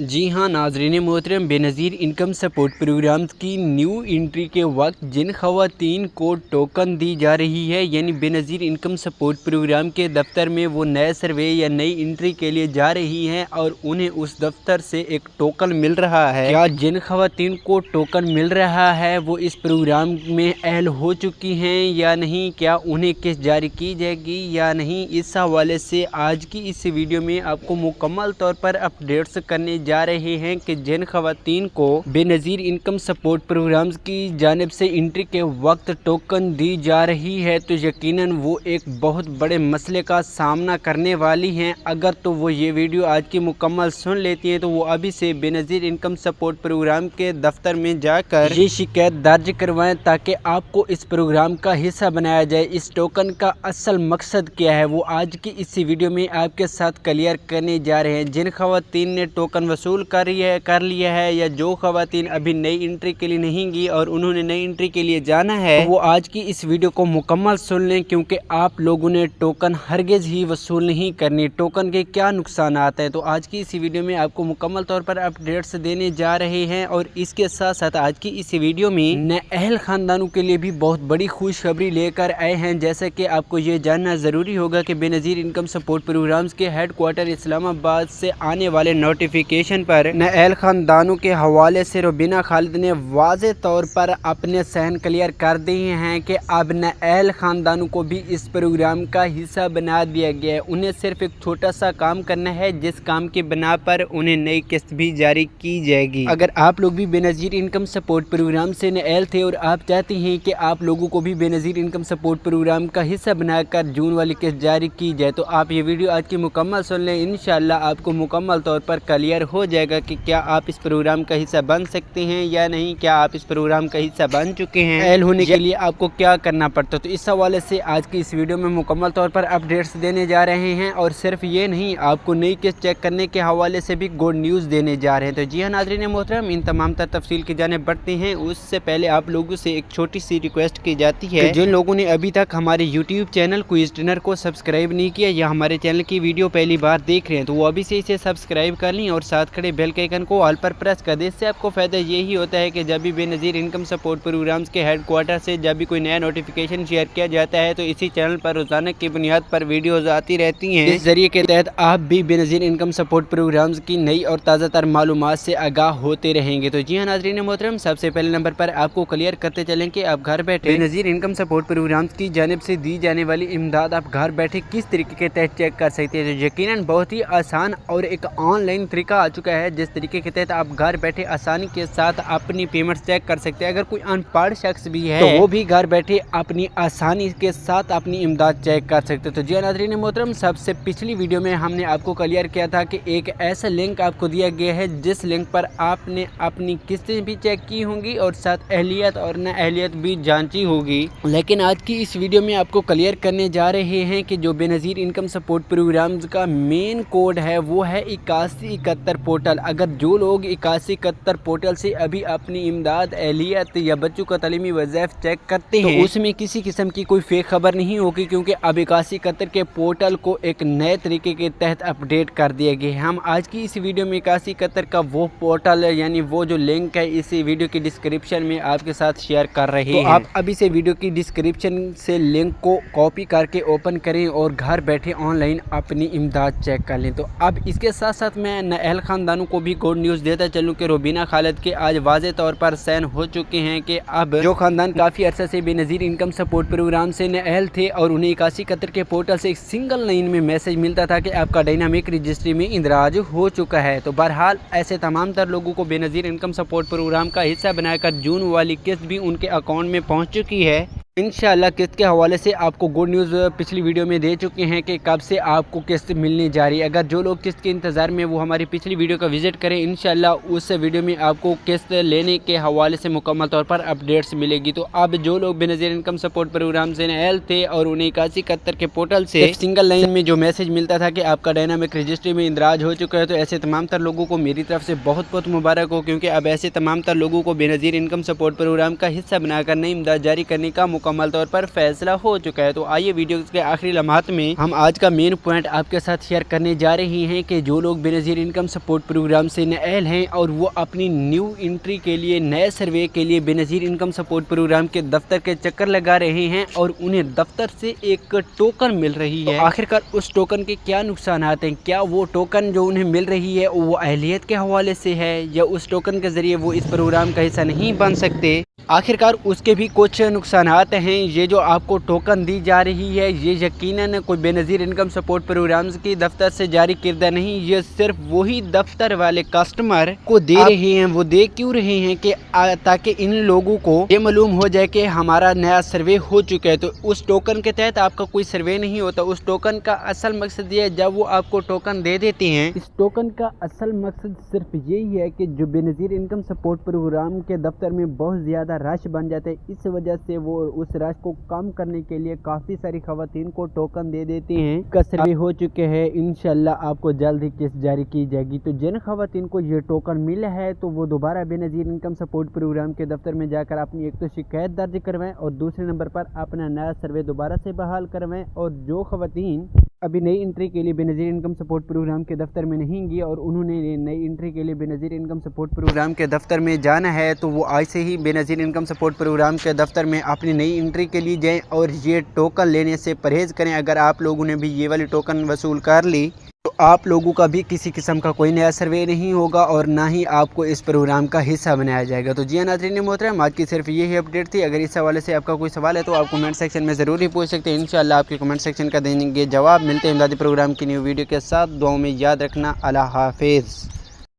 जी हाँ नाजरीन मोहतरम, बेनज़ीर इनकम सपोर्ट प्रोग्राम्स की न्यू एंट्री के वक्त जिन ख़वातीन को टोकन दी जा रही है, यानी बेनज़ीर इनकम सपोर्ट प्रोग्राम के दफ्तर में वो नए सर्वे या नई एंट्री के लिए जा रही हैं और उन्हें उस दफ्तर से एक टोकन मिल रहा है। क्या जिन ख़वातीन को टोकन मिल रहा है वो इस प्रोग्राम में अहल हो चुकी हैं या नहीं, क्या उन्हें किस्त जारी की जाएगी या नहीं, इस हवाले से आज की इस वीडियो में आपको मुकम्मल तौर पर अपडेट्स करने जा रहे हैं कि जिन ख़वातीन को बेनज़ीर इनकम सपोर्ट प्रोग्राम्स की जानिब से एंट्री के वक्त टोकन दी जा रही है तो यकीनन वो एक बहुत बड़े मसले का सामना करने वाली हैं। अगर तो वो ये वीडियो आज की मुकम्मल सुन लेती हैं तो वो अभी से बेनज़ीर इनकम सपोर्ट प्रोग्राम के दफ्तर में जाकर ये शिकायत दर्ज करवाएं ताकि आपको इस प्रोग्राम का हिस्सा बनाया जाए। इस टोकन का असल मकसद क्या है वो आज की इस वीडियो में आपके साथ क्लियर करने जा रहे हैं। जिन ख़वातीन ने टोकन वसूल कर लिया है या जो ख़वातीन अभी नई एंट्री के लिए नहीं गई और उन्होंने नई एंट्री के लिए जाना है तो वो आज की इस वीडियो को मुकम्मल सुन लें, क्योंकि आप लोगों ने टोकन हरगिज़ ही वसूल नहीं करनी। टोकन के क्या नुकसान आते हैं तो आज की इस वीडियो में आपको मुकम्मल तौर पर अपडेट्स देने जा रहे हैं। और इसके साथ साथ आज की इस वीडियो में नाअहल ख़ानदानों के लिए भी बहुत बड़ी खुशखबरी लेकर आए हैं। जैसे कि आपको ये जानना ज़रूरी होगा कि बेनज़ीर इनकम सपोर्ट प्रोग्राम्स के हेड क्वार्टर इस्लामाबाद से आने वाले नोटिफिकेशन पर नाअहल ख़ानदानों के हवाले से रुबीना खालिद ने वाज़े तौर पर अपने सहन क्लियर कर दिए हैं कि अब नाअहल ख़ानदानों को भी इस प्रोग्राम का हिस्सा बना दिया गया है। उन्हें सिर्फ एक छोटा सा काम करना है, जिस काम की बिना पर उन्हें नई किस्त भी जारी की जाएगी। अगर आप लोग भी बेनज़ीर इनकम सपोर्ट प्रोग्राम से नाअहल थे और आप चाहते हैं कि आप लोगों को भी बेनज़ीर इनकम सपोर्ट प्रोग्राम का हिस्सा बनाकर जून वाली किस्त जारी की जाए तो आप ये वीडियो आज की मुकम्मल सुन लें। इंशाल्लाह आपको मुकम्मल तौर पर क्लियर हो जाएगा कि क्या आप इस प्रोग्राम का हिस्सा बन सकते हैं या नहीं, क्या आप इस प्रोग्राम का हिस्सा बन चुके हैं, अहल होने के लिए आपको क्या करना पड़ता है। तो इस हवाले से आज की इस वीडियो में मुकम्मल तौर पर अपडेट्स देने जा रहे हैं। और सिर्फ ये नहीं, आपको नई किस्त चेक करने के हवाले से भी गुड न्यूज़ देने जा रहे हैं। तो जी हाँ नाज़रीन मोहतरम, इन तमाम तर तफसील की जाने बढ़ते हैं उससे पहले आप लोगों से एक छोटी सी रिक्वेस्ट की जाती है, जिन लोगों ने अभी तक हमारे यूट्यूब चैनल क्विज डिनर को सब्सक्राइब नहीं किया या हमारे चैनल की वीडियो पहली बार देख रहे हैं तो वो अभी से इसे सब्सक्राइब कर लें और साथ खड़े बेल के आइकन को ऑल पर प्रेस कर दें। इससे आपको फ़ायदा यही होता है कि जब भी बेनज़ीर इनकम सपोर्ट प्रोग्राम्स के हेड क्वार्टर से जब भी कोई नया नोटिफिकेशन शेयर किया जाता है तो इसी चैनल पर रोजाना की बुनियाद पर वीडियोज़ आती रहती हैं। इस जरिए के तहत आप भी बेनज़ीर इनकम सपोर्ट प्रोग्राम्स की नई और ताज़ा तर मालूमात से आगाह होते रहेंगे। तो जी हाँ नाज़रीन मोहतरम, सबसे पहले नंबर पर आपको क्लियर करते चलें कि आप घर बैठे बेनज़ीर इनकम सपोर्ट प्रोग्राम्स की जानिब से दी जाने वाली इमदाद आप घर बैठे किस तरीके के तहत चेक कर सकते हैं। तो यकीनन बहुत ही आसान और एक ऑनलाइन तरीका आ चुका है जिस तरीके के तहत आप घर बैठे आसानी के साथ अपनी पेमेंट चेक कर सकते हैं। अगर कोई अनपढ़ शख्स भी है तो वो भी घर बैठे अपनी आसानी के साथ अपनी इमदाद चेक कर सकते हैं। तो जी नाज़रीन मोहतरम, सबसे पिछली वीडियो में हमने आपको क्लियर किया था कि एक ऐसा लिंक आपको दिया गया है जिस लिंक पर आपने अपनी किस्तें भी चेक की होंगी और साथ अहलियत और नाअहलियत भी जांची होगी। लेकिन आज की इस वीडियो में आपको क्लियर करने जा रहे हैं कि जो बेनज़ीर इनकम सपोर्ट प्रोग्राम्स का मेन कोड है वो है 8171 पोर्टल। अगर जो लोग 8171 पोर्टल से अभी अपनी इमदाद, अहलियत या बच्चों का तालीमी वज़ाइफ चेक करते हैं तो उसमें किसी किस्म की कोई फेक खबर नहीं होगी, क्योंकि अब 8171 के पोर्टल को एक नए तरीके के तहत अपडेट कर दिया गया है। हम आज की इस वीडियो में 8171 का वो पोर्टल यानी वो जो लिंक है इसी वीडियो की डिस्क्रिप्शन में आपके साथ शेयर कर रहे हैं। आप अभी से वीडियो की डिस्क्रिप्शन से लिंक को कॉपी करके ओपन करें और घर बैठे ऑनलाइन अपनी इमदाद चेक कर लें। तो अब इसके साथ साथ मैं नाअहल ख़ानदानों को भी गुड न्यूज़ देता चलूँ कि रुबीना खालिद के आज वाज़े तौर पर साइन हो चुके हैं कि अब जो ख़ानदान काफ़ी अरसे से बेनज़ीर इनकम सपोर्ट प्रोग्राम से नाअहल थे और उन्हें 8171 के पोर्टल से एक सिंगल लाइन में मैसेज मिलता था कि आपका डायनामिक रजिस्ट्री में इंदराज हो चुका है। तो बहरहाल ऐसे तमाम तर लोगों को बेनज़ीर इनकम सपोर्ट प्रोग्राम का हिस्सा बनाकर जून वाली किस्त भी उनके अकाउंट में पहुँच चुकी है। इंशाअल्लाह किस्त के हवाले से आपको गुड न्यूज़ पिछली वीडियो में दे चुके हैं कि कब से आपको किस्त मिलने जा रही है। अगर जो लोग किस्त के इंतज़ार में वो हमारी पिछली वीडियो का विज़िट करें, इंशाअल्लाह उस वीडियो में आपको किस्त लेने के हवाले से मुकम्मल तौर पर अपडेट्स मिलेगी। तो अब जो लोग बेनज़ीर इनकम सपोर्ट प्रोग्राम से नाअहल थे और उन्हें 8171 के पोर्टल से एक सिंगल लाइन में जो मैसेज मिलता था कि आपका डायनामिक रजिस्ट्री में इंदराज हो चुका है, तो ऐसे तमाम तर लोगों को मेरी तरफ से बहुत बहुत मुबारक हो, क्योंकि अब ऐसे तमाम तर लोगों को बेनज़ीर इनकम सपोर्ट प्रोग्राम का हिस्सा बनाकर नई इमदाद जारी करने का मुकम्मल तौर पर फैसला हो चुका है। तो आइए वीडियो के आखिरी लम्हात में हम आज का मेन पॉइंट आपके साथ शेयर करने जा रहे हैं कि जो लोग बेनज़ीर इनकम सपोर्ट प्रोग्राम से नाअहल हैं और वो अपनी न्यू एंट्री के लिए नए सर्वे के लिए बेनज़ीर इनकम सपोर्ट प्रोग्राम के दफ्तर के चक्कर लगा रहे हैं और उन्हें दफ्तर से एक टोकन मिल रही है। तो आखिरकार उस टोकन के क्या नुकसान हैं? क्या वो टोकन जो उन्हें मिल रही है वो अहलियत के हवाले से है या उस टोकन के ज़रिए वो इस प्रोग्राम का हिस्सा नहीं बन सकते? आखिरकार उसके भी कुछ नुकसान हैं। ये जो आपको टोकन दी जा रही है ये यकीनन कोई बेनज़ीर इनकम सपोर्ट प्रोग्राम्स की दफ्तर से जारी किरदा नहीं, ये सिर्फ वही दफ्तर वाले कस्टमर को दे रहे हैं। वो दे क्यों रहे हैं कि ताकि इन लोगों को ये मालूम हो जाए कि हमारा नया सर्वे हो चुका है। तो उस टोकन के तहत आपका कोई सर्वे नहीं होता। उस टोकन का असल मकसद ये है, जब वो आपको टोकन दे देते हैं, इस टोकन का असल मकसद सिर्फ यही है कि जो बेनज़ीर इनकम सपोर्ट प्रोग्राम के दफ्तर में बहुत ज़्यादा रश बन जाता है, इस वजह से वो उस रश को कम करने के लिए काफ़ी सारी खवातीन को टोकन दे देते हैं। का सर्वे हो चुके हैं, इंशाल्लाह आपको जल्द ही किस्त जारी की जाएगी। तो जिन खवातीन को ये टोकन मिला है तो वो दोबारा बेनज़ीर इनकम सपोर्ट प्रोग्राम के दफ्तर में जाकर अपनी एक तो शिकायत दर्ज करवाएं और दूसरे नंबर पर अपना नया सर्वे दोबारा से बहाल करवाएं। और जो खवातीन अभी नई एंट्री के लिए बेनज़ीर इनकम सपोर्ट प्रोग्राम के दफ्तर में नहीं गई और उन्होंने नई एंट्री के लिए बेनज़ीर इनकम सपोर्ट प्रोग्राम के दफ्तर में जाना है, तो वो आज से ही बेनज़ीर इनकम सपोर्ट प्रोग्राम के दफ्तर में अपनी नई एंट्री के लिए जाएं और ये टोकन लेने से परहेज़ करें। अगर आप लोगों ने भी ये वाली टोकन वसूल कर ली तो आप लोगों का भी किसी किस्म का कोई नया सर्वे नहीं होगा और ना ही आपको इस प्रोग्राम का हिस्सा बनाया जाएगा। तो जी हाँ नाज़रीन मोहतरम, आज की सिर्फ यही अपडेट थी। अगर इस हवाले से आपका कोई सवाल है तो आप कमेंट सेक्शन में ज़रूर ही पूछ सकते हैं। इंशाअल्लाह आपके कमेंट सेक्शन का देंगे जवाब। मिलते हैं इमदादी प्रोग्राम की न्यू वीडियो के साथ। दुआओं में याद रखना। अल्लाह हाफिज़।